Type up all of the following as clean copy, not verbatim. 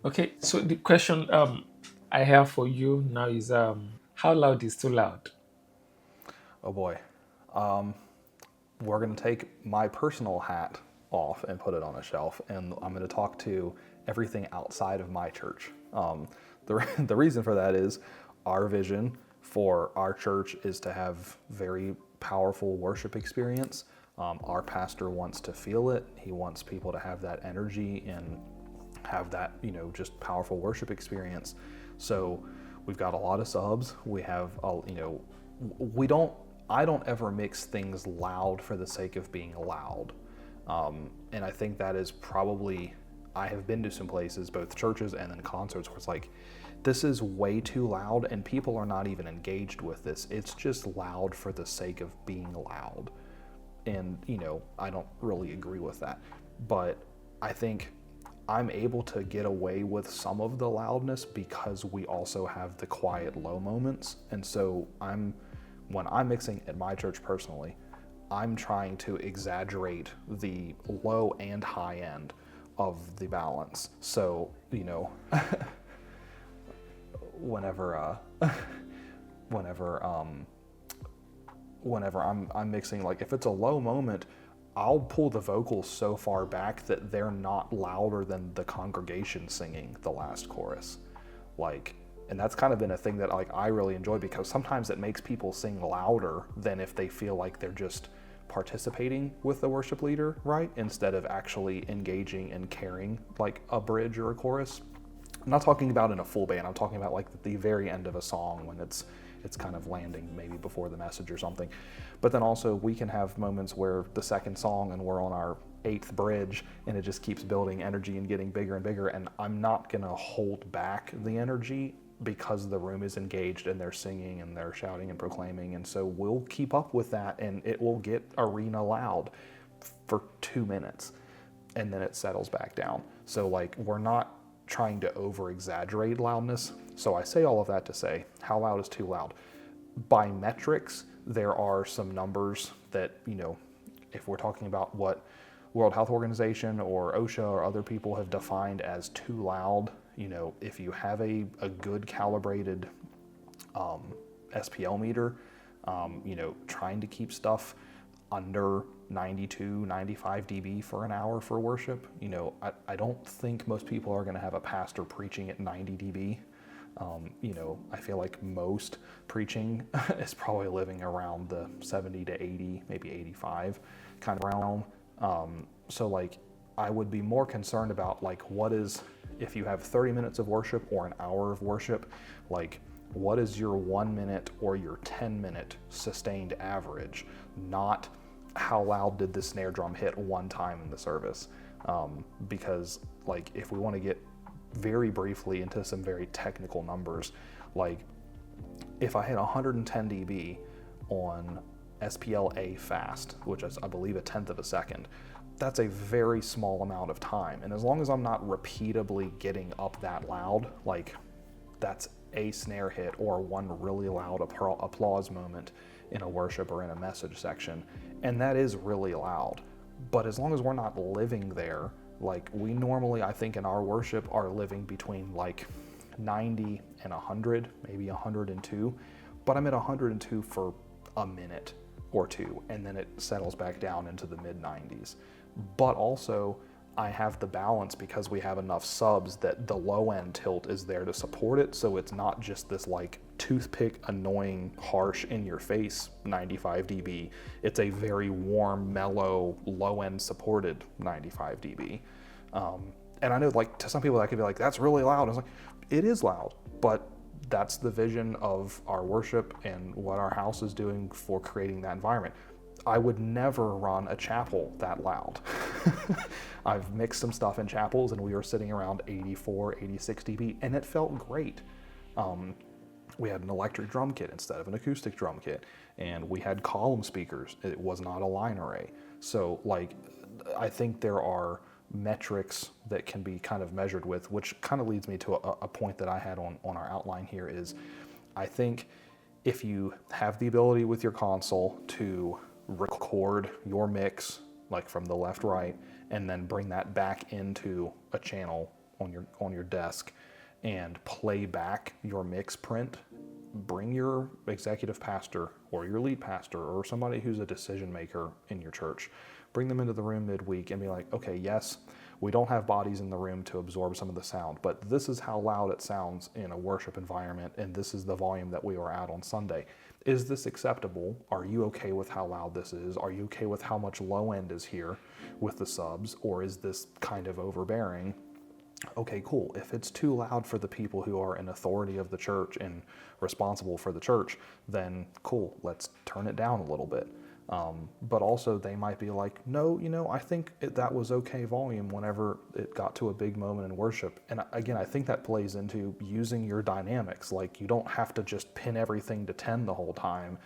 Okay, so the question I have for you now is how loud is too loud? Oh boy. We're going to take my personal hat off and put it on a shelf, and I'm going to talk to everything outside of my church. The reason for that is our vision for our church is to have very powerful worship experience. Our pastor wants to feel it. He wants people to have that energy and have that, just powerful worship experience. So we've got a lot of subs. We have, we don't, I don't ever mix things loud for the sake of being loud. And I think that is probably, I have been to some places, both churches and then concerts, where it's like, this is way too loud and people are not even engaged with this. It's just loud for the sake of being loud. And, I don't really agree with that. But I think I'm able to get away with some of the loudness because we also have the quiet low moments. And so when I'm mixing at my church personally, I'm trying to exaggerate the low and high end of the balance. So, whenever whenever whenever I'm mixing, like if it's a low moment, I'll pull the vocals so far back that they're not louder than the congregation singing the last chorus. And that's kind of been a thing that I really enjoy, because sometimes it makes people sing louder than if they feel like they're just participating with the worship leader, right? Instead of actually engaging and carrying like a bridge or a chorus. I'm not talking about in a full band. I'm talking about like the very end of a song when it's kind of landing maybe before the message or something. But then also we can have moments where the second song and we're on our 8th bridge and it just keeps building energy and getting bigger and bigger, and I'm not gonna hold back the energy because the room is engaged and they're singing and they're shouting and proclaiming. And so we'll keep up with that and it will get arena loud for 2 minutes and then it settles back down. So we're not trying to over exaggerate loudness. So I say all of that to say, how loud is too loud? By metrics, there are some numbers that, if we're talking about what World Health Organization or OSHA or other people have defined as too loud, if you have a good calibrated SPL meter, trying to keep stuff under 92, 95 dB for an hour for worship. I don't think most people are going to have a pastor preaching at 90 dB. I feel like most preaching is probably living around the 70 to 80, maybe 85 kind of realm. So I would be more concerned about if you have 30 minutes of worship or an hour of worship, what is your 1 minute or your 10-minute sustained average, not how loud did the snare drum hit one time in the service. Because if we want to get very briefly into some very technical numbers, if I hit 110 dB on SPLA fast, which is I believe 1/10 of a second, that's a very small amount of time. And as long as I'm not repeatedly getting up that loud, that's a snare hit or one really loud applause moment in a worship or in a message section, and that is really loud. But as long as we're not living there, we normally, I think in our worship, are living between 90 and 100, maybe 102, but I'm at 102 for a minute or two, and then it settles back down into the mid 90s. But also, I have the balance because we have enough subs that the low end tilt is there to support it, so it's not just this toothpick annoying harsh in your face 95 dB. It's a very warm, mellow, low end supported 95 dB. And I know to some people that could be that's really loud. I was it is loud, but that's the vision of our worship and what our house is doing for creating that environment. I would never run a chapel that loud. I've mixed some stuff in chapels and we were sitting around 84, 86 dB and it felt great. We had an electric drum kit instead of an acoustic drum kit, and we had column speakers. It was not a line array. So I think there are metrics that can be kind of measured with, which kind of leads me to a point that I had on our outline here is, I think if you have the ability with your console to record your mix from the left, right, and then bring that back into a channel on your desk and play back your mix print, bring your executive pastor or your lead pastor or somebody who's a decision maker in your church, bring them into the room midweek and be like, okay, yes, we don't have bodies in the room to absorb some of the sound, but this is how loud it sounds in a worship environment, and this is the volume that we are at on Sunday. Is this acceptable? Are you okay with how loud this is? Are you okay with how much low end is here with the subs, or is this kind of overbearing? Okay, cool. If it's too loud for the people who are in authority of the church and responsible for the church, then cool, let's turn it down a little bit. But also they might be like, no, I think that was okay volume whenever it got to a big moment in worship. And again, I think that plays into using your dynamics. Like, you don't have to just pin everything to 10 the whole time.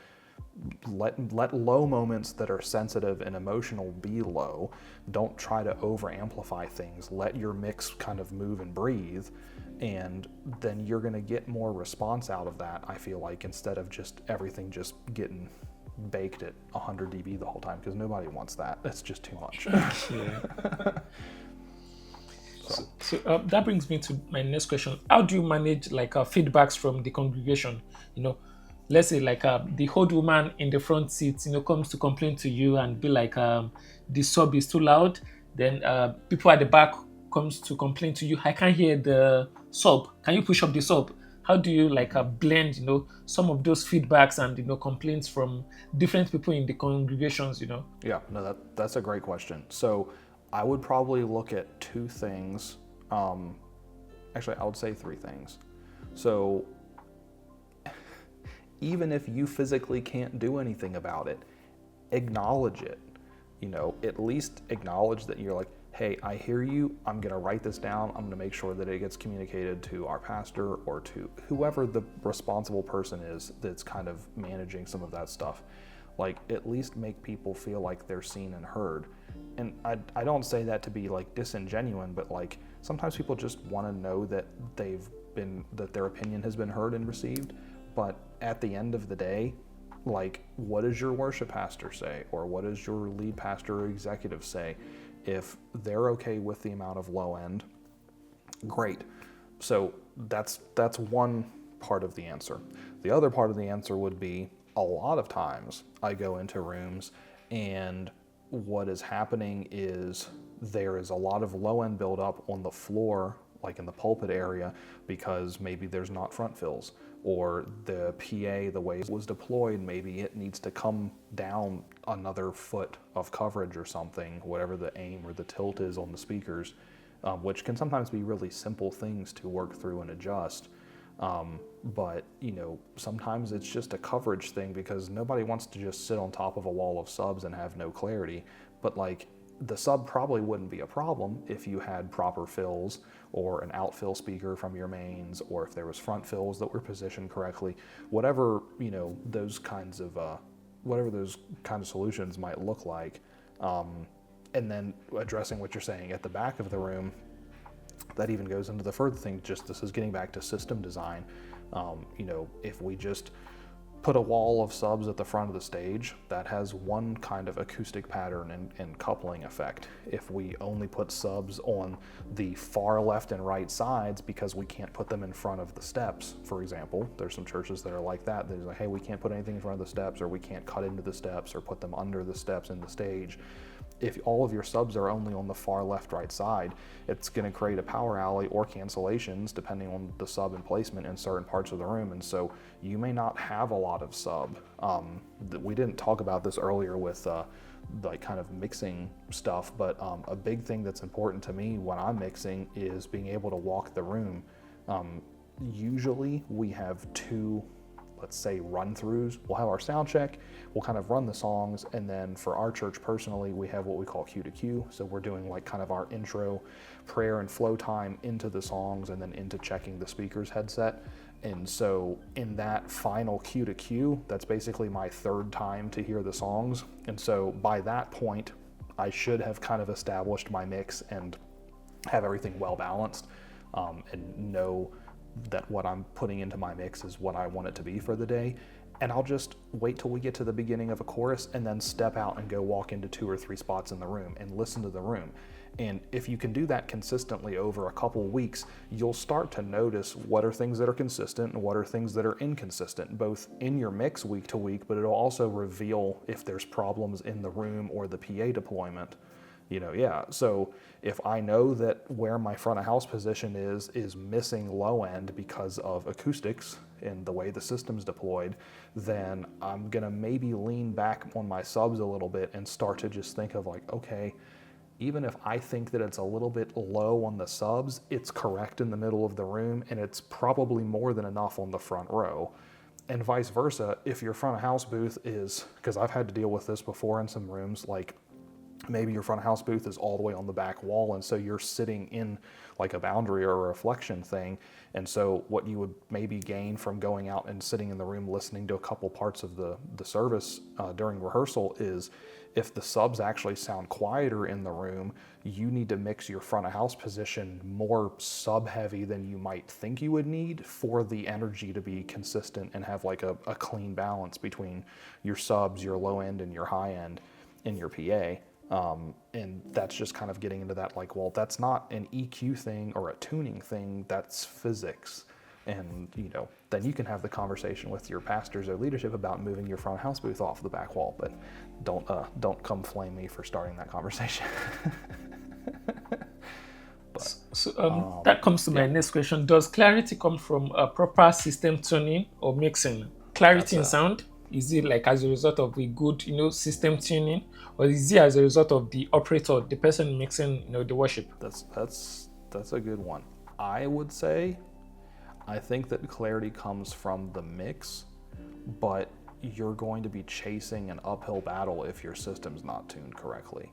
Let low moments that are sensitive and emotional be low. Don't try to over amplify things. Let your mix kind of move and breathe, and then you're going to get more response out of that, I feel like, instead of just everything just getting baked at 100 dB the whole time, because nobody wants that. That's just too much. So that brings me to my next question. How do you manage feedbacks from the congregation? Let's say the old woman in the front seat, comes to complain to you and be like, the sub is too loud. Then people at the back comes to complain to you, I can't hear the sub. Can you push up the sub? How do you blend, some of those feedbacks and complaints from different people in the congregations? Yeah, no, that's a great question. So I would probably look at two things. Actually, I would say three things. So even if you physically can't do anything about it, acknowledge it. At least acknowledge that you're like, hey, I hear you. I'm going to write this down. I'm going to make sure that it gets communicated to our pastor or to whoever the responsible person is that's kind of managing some of that stuff. At least make people feel like they're seen and heard. And I don't say that to be disingenuous, but sometimes people just want to know that that their opinion has been heard and received. But at the end of the day, what does your worship pastor say? Or what does your lead pastor or executive say? If they're okay with the amount of low end, great. So that's one part of the answer. The other part of the answer would be, a lot of times I go into rooms and what is happening is there is a lot of low end buildup on the floor, in the pulpit area, because maybe there's not front fills, or the PA, the way it was deployed, maybe it needs to come down another foot of coverage or something, whatever the aim or the tilt is on the speakers, which can sometimes be really simple things to work through and adjust. But sometimes it's just a coverage thing, because nobody wants to just sit on top of a wall of subs and have no clarity. But the sub probably wouldn't be a problem if you had proper fills or an outfill speaker from your mains, or if there was front fills that were positioned correctly. Whatever those kinds of solutions might look like, and then addressing what you're saying at the back of the room. That even goes into the further thing. This is getting back to system design. If we just put a wall of subs at the front of the stage, that has one kind of acoustic pattern and coupling effect. If we only put subs on the far left and right sides because we can't put them in front of the steps, for example, there's some churches that are like that. They're like, hey, we can't put anything in front of the steps, or we can't cut into the steps or put them under the steps in the stage. If all of your subs are only on the far left, right side, it's going to create a power alley or cancellations depending on the sub and placement in certain parts of the room. And so you may not have a lot of sub. We didn't talk about this earlier with kind of mixing stuff, but a big thing that's important to me when I'm mixing is being able to walk the room. Usually we have two, let's say, run-throughs. We'll have our sound check, we'll kind of run the songs, and then for our church personally, we have what we call Q to Q. So we're doing kind of our intro prayer and flow time into the songs and then into checking the speaker's headset. And so in that final Q to Q, that's basically my third time to hear the songs. And so by that point, I should have kind of established my mix and have everything well balanced, and know that what I'm putting into my mix is what I want it to be for the day. and I'll just wait till we get to the beginning of a chorus and then step out and go walk into 2 or 3 spots in the room and listen to the room. And if you can do that consistently over a couple weeks, you'll start to notice what are things that are consistent and what are things that are inconsistent, both in your mix week to week, but it'll also reveal if there's problems in the room or the PA deployment. So if I know that where my front of house position is missing low end because of acoustics and the way the system's deployed, then I'm gonna maybe lean back on my subs a little bit and start to just think of like, okay, even if I think that it's a little bit low on the subs, it's correct in the middle of the room and it's probably more than enough on the front row. And vice versa, if your front of house booth is, because I've had to deal with this before in some rooms, like maybe your front of house booth is all the way on the back wall, and so you're sitting in like a boundary or a reflection thing, and so what you would maybe gain from going out and sitting in the room listening to a couple parts of the service during rehearsal is if the subs actually sound quieter in the room, you need to mix your front of house position more sub heavy than you might think you would need for the energy to be consistent and have like a clean balance between your subs, your low end, and your high end in your PA. And that's just kind of getting into that, like, well, that's not an EQ thing or a tuning thing, that's physics. And, then you can have the conversation with your pastors or leadership about moving your front house booth off the back wall, but don't come flame me for starting that conversation. That comes to my next question. Does clarity come from a proper system tuning or mixing? Clarity in sound? Is it like as a result of the good, system tuning, or is it as a result of the operator, the person mixing, the worship? That's a good one. I would say, I think that clarity comes from the mix, but you're going to be chasing an uphill battle if your system's not tuned correctly.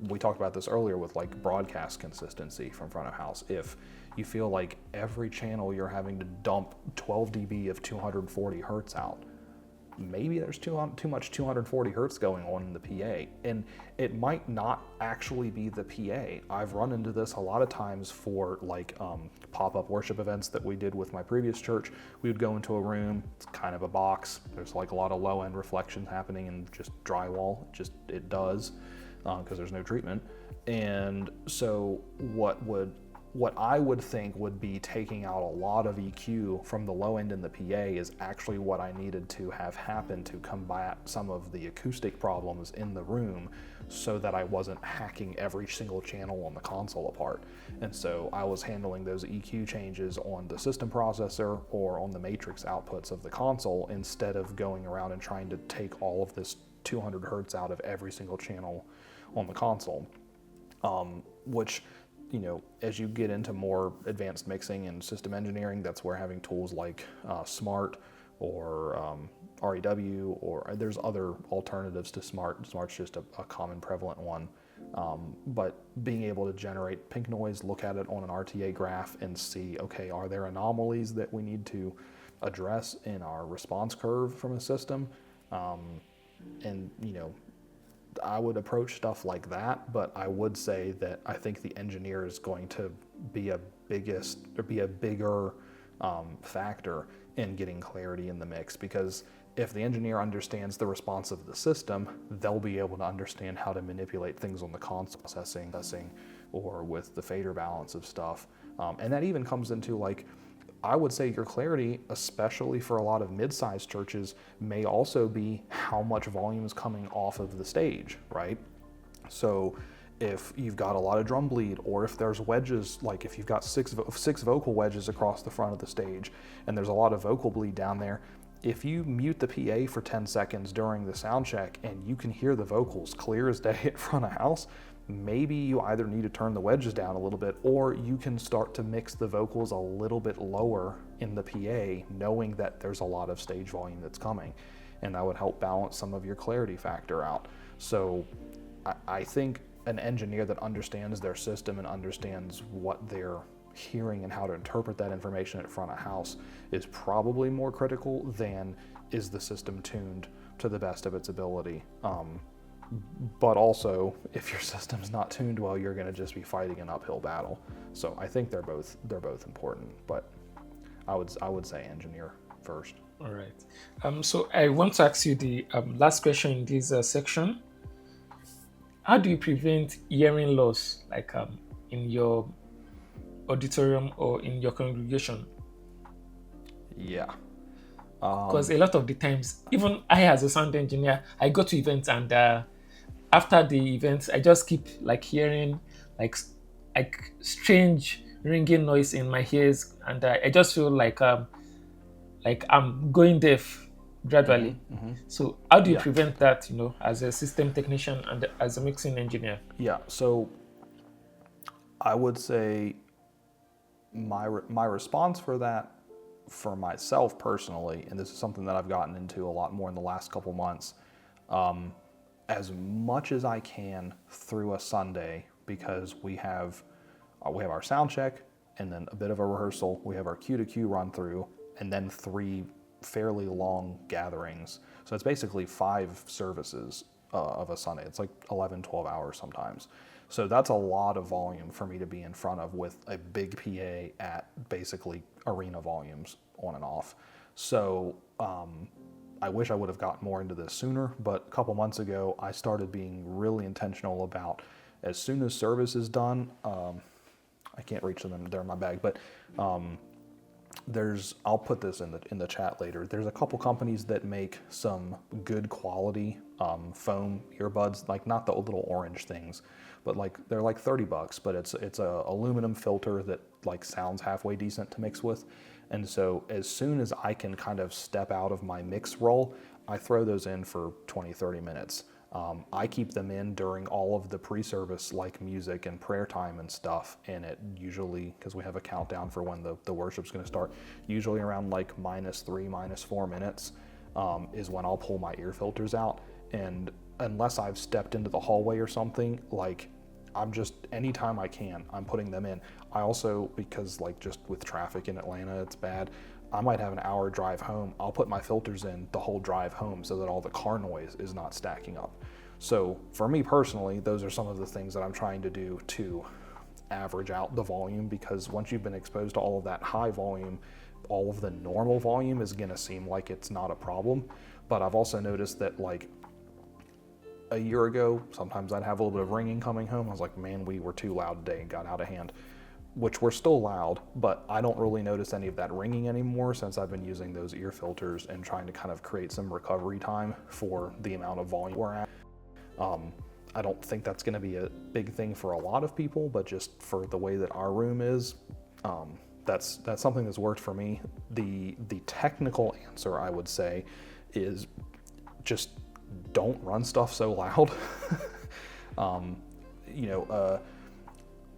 We talked about this earlier with like broadcast consistency from front of house. If you feel like every channel you're having to dump 12 dB of 240 hertz out, maybe there's too much 240 hertz going on in the PA, and it might not actually be the PA. I've run into this a lot of times for like pop-up worship events that we did with my previous church. We would go into a room, it's kind of a box, there's like a lot of low-end reflections happening and just drywall, it does, because there's no treatment. And so what I would think would be taking out a lot of EQ from the low end in the PA is actually what I needed to have happen to combat some of the acoustic problems in the room so that I wasn't hacking every single channel on the console apart. And so I was handling those EQ changes on the system processor or on the matrix outputs of the console instead of going around and trying to take all of this 200 hertz out of every single channel on the console, which, as you get into more advanced mixing and system engineering, that's where having tools like Smart or REW, or there's other alternatives to Smart. Smart's just a common prevalent one. But being able to generate pink noise, look at it on an RTA graph and see, okay, are there anomalies that we need to address in our response curve from a system? And, I would approach stuff like that, but I would say that I think the engineer is going to be a bigger factor in getting clarity in the mix, because if the engineer understands the response of the system, they'll be able to understand how to manipulate things on the console processing or with the fader balance of stuff. And that even comes into like, I would say your clarity, especially for a lot of mid-sized churches, may also be how much volume is coming off of the stage, right? So if you've got a lot of drum bleed, or if there's wedges, like if you've got six vocal wedges across the front of the stage and there's a lot of vocal bleed down there, if you mute the PA for 10 seconds during the sound check and you can hear the vocals clear as day at front of house, maybe you either need to turn the wedges down a little bit, or you can start to mix the vocals a little bit lower in the PA, knowing that there's a lot of stage volume that's coming, and that would help balance some of your clarity factor out. So I think an engineer that understands their system and understands what they're hearing and how to interpret that information at front of house is probably more critical than is the system tuned to the best of its ability. But also, if your system's not tuned well, you're going to just be fighting an uphill battle. So I think they're both important, but I would say engineer first. All right. So I want to ask you the last question in this section. How do you prevent hearing loss, like in your auditorium or in your congregation? Yeah. Because a lot of the times, even I as a sound engineer, I go to events and after the events, I just keep like hearing like like strange ringing noise in my ears, and I just feel like I'm going deaf gradually. So how do you Yeah. prevent that? As a system technician and as a mixing engineer. Yeah. So I would say my response for that, for myself personally, and this is something that I've gotten into a lot more in the last couple months, as much as I can through a Sunday, because we have our sound check and then a bit of a rehearsal. We have our Q to Q run through, and then 3 fairly long gatherings. So it's basically 5 services of a Sunday. It's like 11, 12 hours sometimes. So that's a lot of volume for me to be in front of with a big PA at basically arena volumes on and off. So I wish I would have gotten more into this sooner, but a couple months ago, I started being really intentional about, as soon as service is done, I can't reach them, they're in my bag, but I'll put this in the chat later. There's a couple companies that make some good quality foam earbuds, like not the little orange things, but like they're like $30, but it's a aluminum filter that like sounds halfway decent to mix with. And so as soon as I can kind of step out of my mix role, I throw those in for 20, 30 minutes. I keep them in during all of the pre-service, like music and prayer time and stuff. And it usually, because we have a countdown for when the worship's going to start, usually around like -3, -4 minutes is when I'll pull my ear filters out. And unless I've stepped into the hallway or something, like anytime I can, I'm putting them in. I also, because like just with traffic in Atlanta, it's bad. I might have an hour drive home. I'll put my filters in the whole drive home so that all the car noise is not stacking up. So for me personally, those are some of the things that I'm trying to do to average out the volume, because once you've been exposed to all of that high volume, all of the normal volume is gonna seem like it's not a problem. But I've also noticed that like a year ago, sometimes I'd have a little bit of ringing coming home. I was like, man, we were too loud today and got out of hand. Which we're still loud, but I don't really notice any of that ringing anymore since I've been using those ear filters and trying to kind of create some recovery time for the amount of volume we're at. I don't think that's going to be a big thing for a lot of people, but just for the way that our room is, that's something that's worked for me. The technical answer, I would say, is just don't run stuff so loud.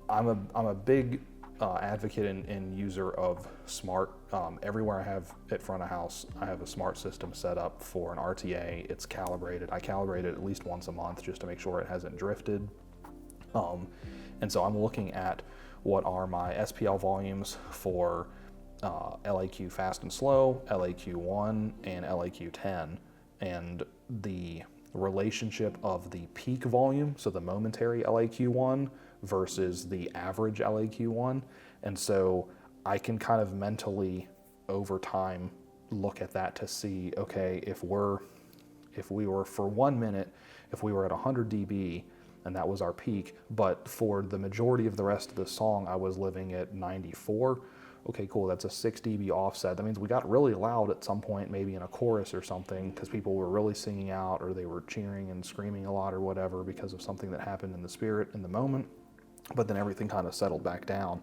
I'm a big advocate and user of smart. Everywhere I have at front of house, I have a smart system set up for an RTA. It's calibrated. I calibrate it at least once a month just to make sure it hasn't drifted. And so I'm looking at what are my SPL volumes for LAQ fast and slow, LAQ1, and LAQ10, and the relationship of the peak volume, so the momentary LAQ1 versus the average LAQ1. And so I can kind of mentally over time look at that to see, okay, if we were for 1 minute, if we were at 100 dB and that was our peak, but for the majority of the rest of the song I was living at 94, okay, cool, that's a 6 dB offset. That means we got really loud at some point, maybe in a chorus or something, because people were really singing out or they were cheering and screaming a lot or whatever because of something that happened in the spirit in the moment. But then everything kind of settled back down.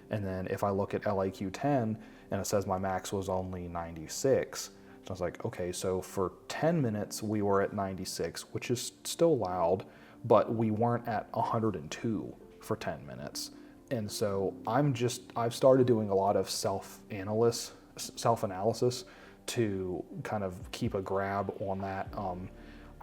And then if I look at LAQ10 and it says my max was only 96, so I was like, okay, so for 10 minutes we were at 96, which is still loud, but we weren't at 102 for 10 minutes. And so I've started doing a lot of self-analysis to kind of keep a grab on that.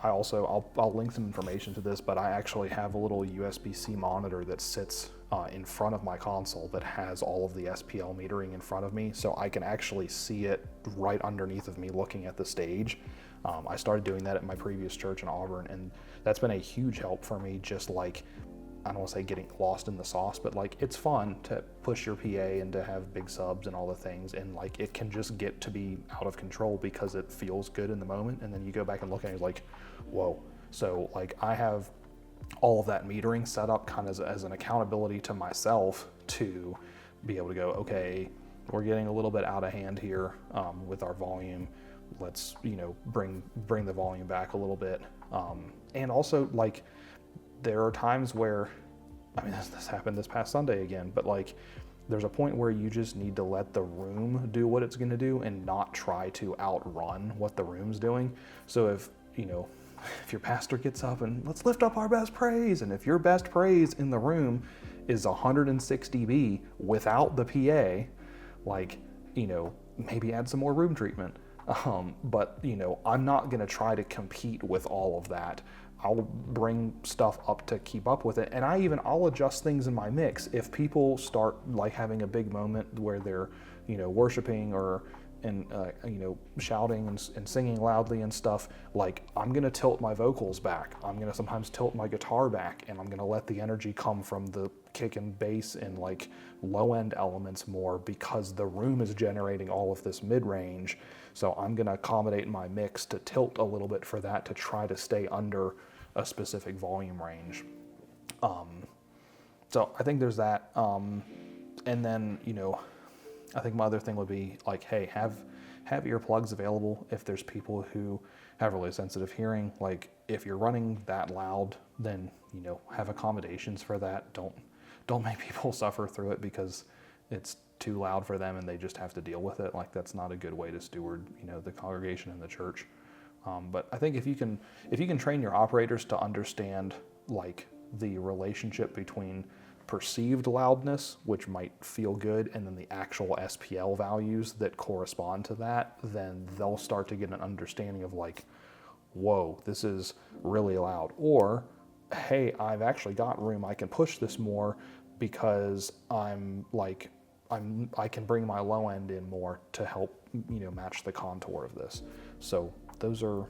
I'll link some information to this, but I actually have a little USB-C monitor that sits in front of my console that has all of the SPL metering in front of me, so I can actually see it right underneath of me looking at the stage. I started doing that at my previous church in Auburn, and that's been a huge help for me, just like I don't want to say getting lost in the sauce, but like it's fun to push your PA and to have big subs and all the things, and like it can just get to be out of control because it feels good in the moment, and then you go back and look at it like, whoa. So like I have all of that metering set up kind of as an accountability to myself to be able to go, okay, we're getting a little bit out of hand here with our volume. Let's, bring the volume back a little bit. And also like there are times where, this happened this past Sunday again, but like there's a point where you just need to let the room do what it's going to do and not try to outrun what the room's doing. So if your pastor gets up and let's lift up our best praise, and if your best praise in the room is 106 dB without the PA, like, maybe add some more room treatment. But I'm not going to try to compete with all of that. I'll bring stuff up to keep up with it, and I'll adjust things in my mix if people start like having a big moment where they're worshiping and shouting and singing loudly and stuff. Like I'm gonna tilt my vocals back. I'm gonna sometimes tilt my guitar back, and I'm gonna let the energy come from the kick and bass and like low end elements more, because the room is generating all of this mid range. So I'm gonna accommodate my mix to tilt a little bit for that, to try to stay under a specific volume range. So I think there's that. And then I think my other thing would be like, hey, have earplugs available if there's people who have really sensitive hearing. Like if you're running that loud, then have accommodations for that. Don't make people suffer through it because it's too loud for them and they just have to deal with it. Like that's not a good way to steward the congregation and the church. But I think if you can train your operators to understand like the relationship between perceived loudness, which might feel good, and then the actual SPL values that correspond to that, then they'll start to get an understanding of like, whoa, this is really loud. Or, hey, I've actually got room, I can push this more because I can bring my low end in more to help match the contour of this. So those are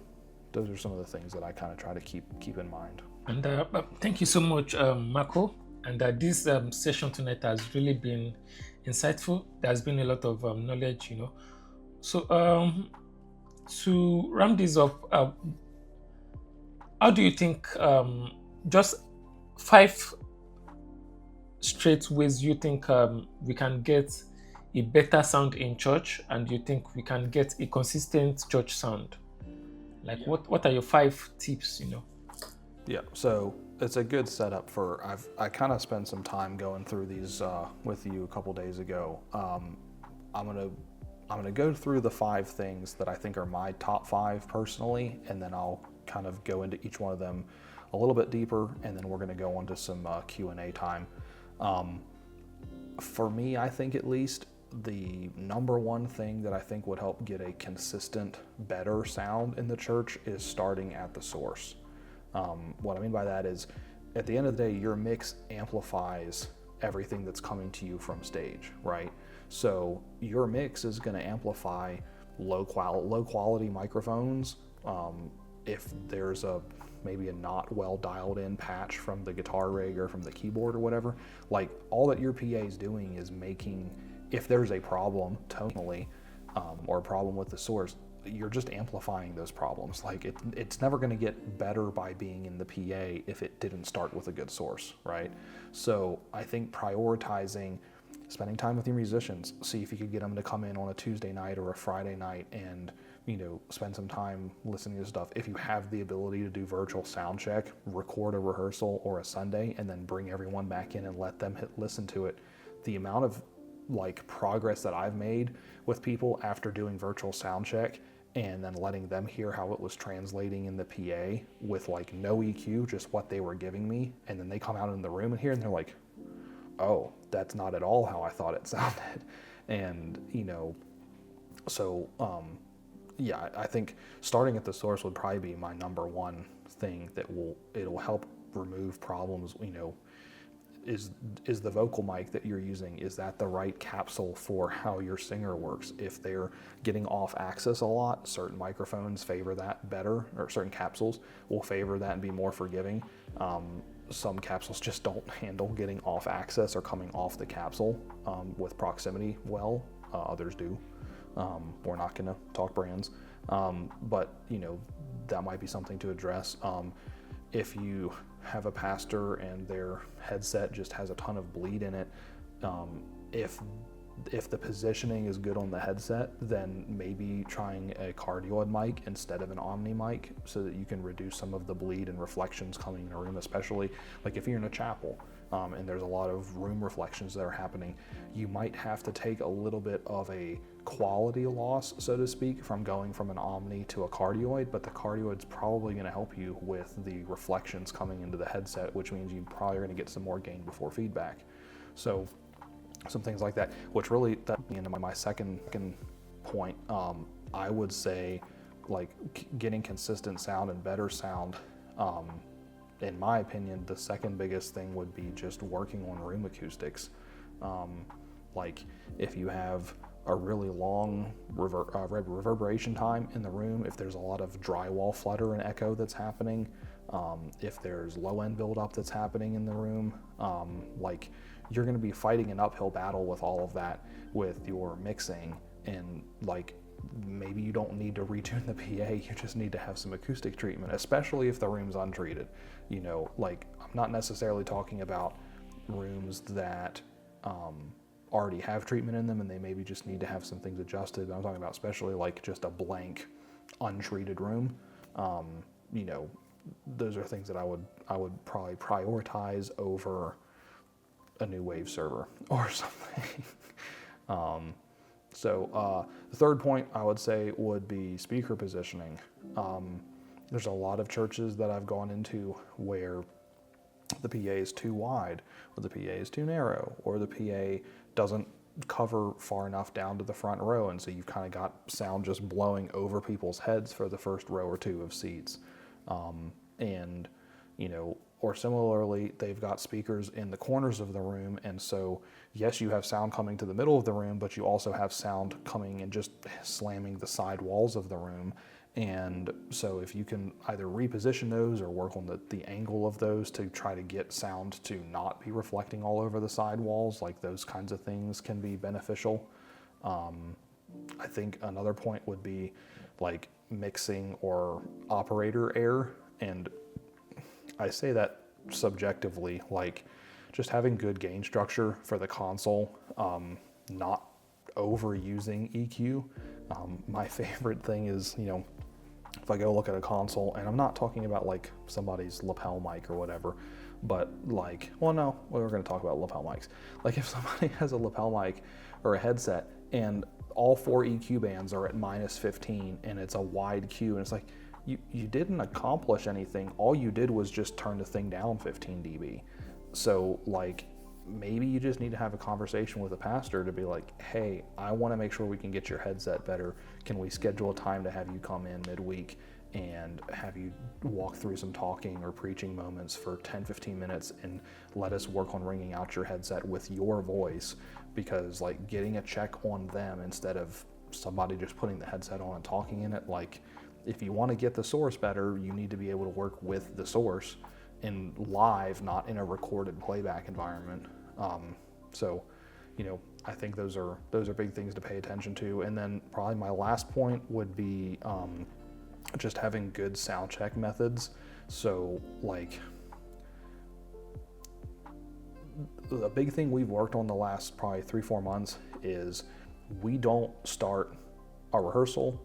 some of the things that I kind of try to keep in mind. And thank you so much, Marco. And this session tonight has really been insightful. There's been a lot of knowledge, So to round this up, how do you think, just 5 straight ways you think we can get a better sound in church, and you think we can get a consistent church sound? Like what are your 5 tips, Yeah, so it's a good setup for, I kind of spent some time going through these with you a couple days ago. I'm gonna go through the 5 things that I think are my top 5 personally, and then I'll kind of go into each one of them a little bit deeper, and then we're gonna go into some Q&A time. For me, I think at least the number one thing that I think would help get a consistent, better sound in the church is starting at the source. What I mean by that is, at the end of the day, your mix amplifies everything that's coming to you from stage, right? So your mix is going to amplify low quality microphones. If there's maybe a not well dialed in patch from the guitar rig or from the keyboard or whatever, like all that your PA is doing is making, if there's a problem tonally or a problem with the source, you're just amplifying those problems. Like it's never going to get better by being in the PA if it didn't start with a good source, right? So I think prioritizing, spending time with your musicians, see if you could get them to come in on a Tuesday night or a Friday night and spend some time listening to stuff. If you have the ability to do virtual sound check, record a rehearsal or a Sunday and then bring everyone back in and let them listen to it. The amount of like progress that I've made with people after doing virtual sound check and then letting them hear how it was translating in the PA with like no EQ, just what they were giving me, and then they come out in the room and hear and they're like, oh, that's not at all how I thought it sounded. And so yeah, I think starting at the source would probably be my number one thing that it'll help remove problems. Is the vocal mic that you're using, is that the right capsule for how your singer works? If they're getting off axis a lot, certain microphones favor that better, or certain capsules will favor that and be more forgiving. some capsules just don't handle getting off axis or coming off the capsule with proximity well. Others do. We're not going to talk brands, but that might be something to address. If you have a pastor and their headset just has a ton of bleed in it, if the positioning is good on the headset, then maybe trying a cardioid mic instead of an omni mic so that you can reduce some of the bleed and reflections coming in a room, especially like if you're in a chapel and there's a lot of room reflections that are happening. You might have to take a little bit of a quality loss, so to speak, from going from an omni to a cardioid, but the cardioid's probably going to help you with the reflections coming into the headset, which means you probably are going to get some more gain before feedback. So some things like that, which really led me into my second point. I would say like getting consistent sound and better sound. In my opinion, the second biggest thing would be just working on room acoustics. Like if you have a really long reverberation time in the room, if there's a lot of drywall flutter and echo that's happening, if there's low end buildup that's happening in the room, like you're going to be fighting an uphill battle with all of that with your mixing, and like maybe you don't need to retune the PA, you just need to have some acoustic treatment, especially if the room's untreated. Like I'm not necessarily talking about rooms that already have treatment in them and they maybe just need to have some things adjusted. I'm talking about especially like just a blank untreated room. Those are things that I would probably prioritize over a new wave server or something. The third point I would say would be speaker positioning. There's a lot of churches that I've gone into where the PA is too wide, or the PA is too narrow, or the PA doesn't cover far enough down to the front row, and so you've kind of got sound just blowing over people's heads for the first row or two of seats. Or similarly, they've got speakers in the corners of the room, and so yes, you have sound coming to the middle of the room, but you also have sound coming and just slamming the side walls of the room. And so if you can either reposition those or work on the angle of those to try to get sound to not be reflecting all over the side walls, like those kinds of things can be beneficial. I think another point would be like mixing or operator error, and I say that subjectively, like just having good gain structure for the console, not overusing EQ. My favorite thing is, if I go look at a console, and I'm not talking about like somebody's lapel mic or whatever, but like, we're going to talk about lapel mics. Like if somebody has a lapel mic or a headset and all 4 EQ bands are at -15 and it's a wide Q, and it's like, you didn't accomplish anything. All you did was just turn the thing down 15 dB. So like maybe you just need to have a conversation with a pastor to be like, hey, I want to make sure we can get your headset better. Can we schedule a time to have you come in midweek and have you walk through some talking or preaching moments for 10-15 minutes and let us work on ringing out your headset with your voice? Because like getting a check on them instead of somebody just putting the headset on and talking in it, like if you want to get the source better, you need to be able to work with the source in live, not in a recorded playback environment. I think those are big things to pay attention to. And then probably my last point would be just having good sound check methods. So like the big thing we've worked on the last probably 3-4 months is we don't start a rehearsal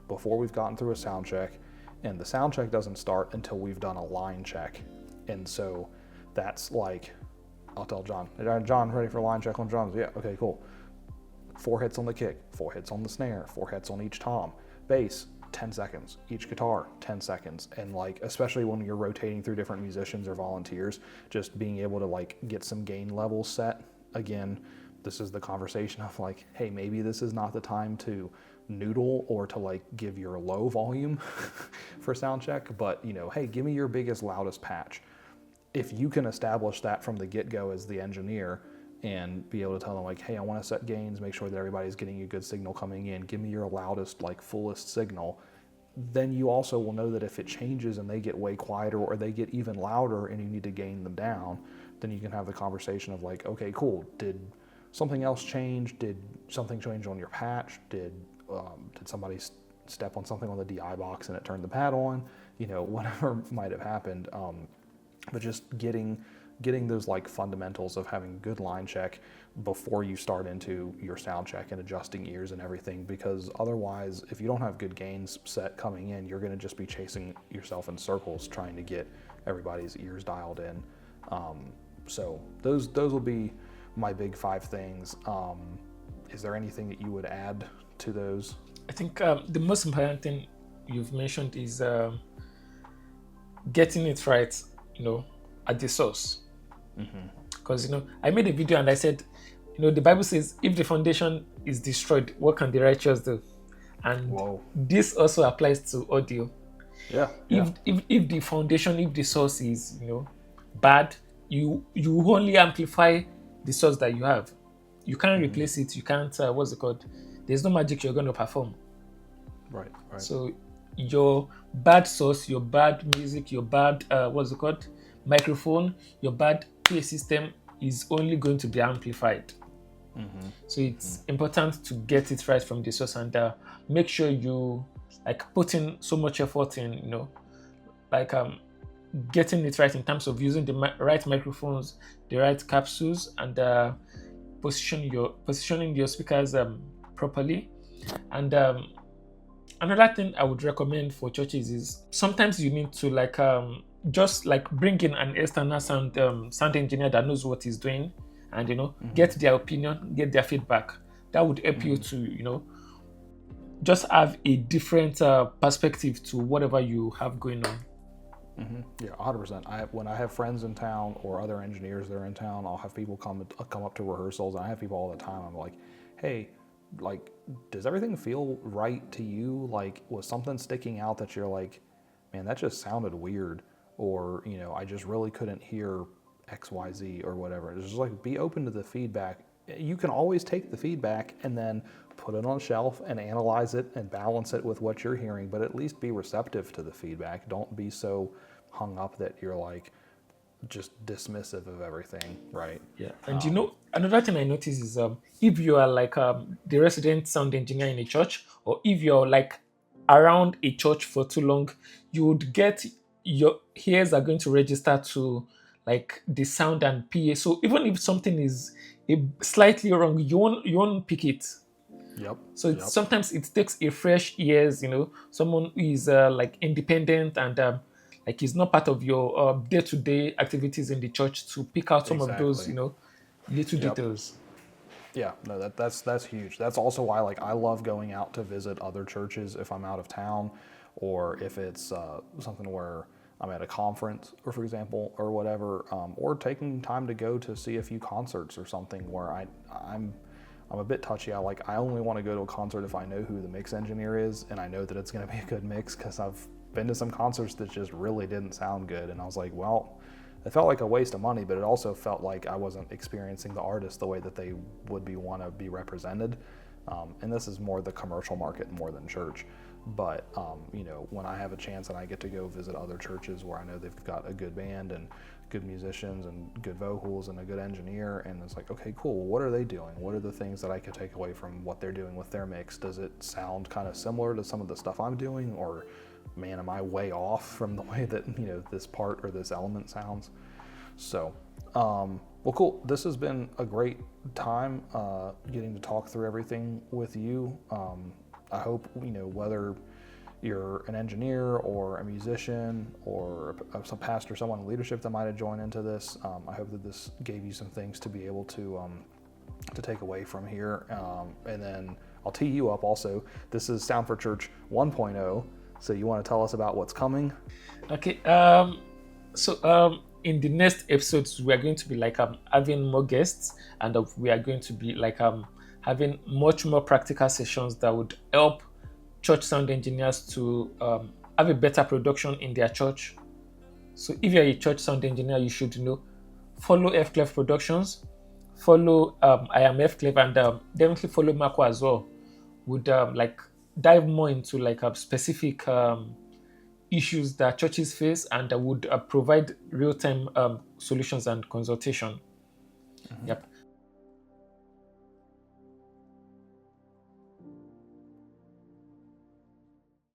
before we've gotten through a sound check, and the sound check doesn't start until we've done a line check. And so that's like, I'll tell John, John, ready for line check on drums? Yeah, okay, cool. 4 hits on the kick, 4 hits on the snare, 4 hits on each tom. Bass, 10 seconds. Each guitar, 10 seconds. And like, especially when you're rotating through different musicians or volunteers, just being able to like get some gain levels set. Again, this is the conversation of like, hey, maybe this is not the time to noodle or to like give your low volume for sound check, but hey, give me your biggest, loudest patch. If you can establish that from the get-go as the engineer and be able to tell them like, hey, I want to set gains, make sure that everybody's getting a good signal coming in, give me your loudest, like fullest signal, then you also will know that if it changes and they get way quieter or they get even louder and you need to gain them down, then you can have the conversation of like, okay, cool. Did something else change? Did something change on your patch? Did somebody step on something on the DI box and it turned the pad on? Whatever might have happened. But just getting those like fundamentals of having good line check before you start into your sound check and adjusting ears and everything, because otherwise, if you don't have good gains set coming in, you're going to just be chasing yourself in circles trying to get everybody's ears dialed in. So those will be my big 5 things. Is there anything that you would add to those? I think the most important thing you've mentioned is getting it right, at the source. Because, I made a video and I said, the Bible says, if the foundation is destroyed, what can the righteous do? And this also applies to audio. Yeah. If the foundation, if the source is, bad, you only amplify the source that you have. You can't replace it. You can't, there's no magic you're going to perform. Right. So your bad source, your bad music, your bad, microphone, your bad PA system is only going to be amplified. So it's important to get it right from the source and make sure you put in so much effort in, getting it right in terms of using the right microphones, the right capsules, and positioning your speakers properly. And another thing I would recommend for churches is sometimes you need to just bring in an external sound engineer that knows what he's doing, and get their opinion, get their feedback. That would help you to just have a different perspective to whatever you have going on. Yeah, 100%. When I have friends in town or other engineers that are in town, I'll have people come up to rehearsals, and I have people all the time. I'm like, hey, does everything feel right to you? Was something sticking out that you're like, man, that just sounded weird, or I just really couldn't hear XYZ or whatever. It's just be open to the feedback. You can always take the feedback and then put it on a shelf and analyze it and balance it with what you're hearing, but at least be receptive to the feedback. Don't be so hung up that you're just dismissive of everything, right? Yeah, and another thing I noticed is if you are the resident sound engineer in a church, or if you're around a church for too long, you would get your ears are going to register to the sound and PA. So even if something is slightly wrong, you won't pick it. Yep. So sometimes it takes a fresh ears, someone who is independent and is not part of your day-to-day activities in the church to pick out some of those, little details. Yeah, no, that's huge. That's also why I love going out to visit other churches if I'm out of town, or if it's something where I'm at a conference, or for example, or whatever, or taking time to go to see a few concerts or something where I'm a bit touchy. I only want to go to a concert if I know who the mix engineer is and I know that it's going to be a good mix, because I've been to some concerts that just really didn't sound good, and I was like, well, it felt like a waste of money, but it also felt like I wasn't experiencing the artist the way that they would want to be represented. And this is more the commercial market more than church. But, when I have a chance and I get to go visit other churches where I know they've got a good band and good musicians and good vocals and a good engineer, and it's like, okay, cool, well, what are they doing? What are the things that I could take away from what they're doing with their mix? Does it sound kind of similar to some of the stuff I'm doing, or man, am I way off from the way that, this part or this element sounds? So, well, cool. This has been a great time getting to talk through everything with you. I hope, whether you're an engineer or a musician or some pastor, someone in leadership that might have joined into this, I hope that this gave you some things to be able to take away from here. And then I'll tee you up also. This is Sound4Church 1.0. So you want to tell us about what's coming? Okay. In the next episodes, we are going to be having more guests, and we are going to be having much more practical sessions that would help church sound engineers to have a better production in their church. So if you're a church sound engineer, you should follow Fklef Productions, follow I am Fklef, and definitely follow Marco as well. Would dive more into like a specific issues that churches face, and that would provide real-time solutions and consultation. Yep.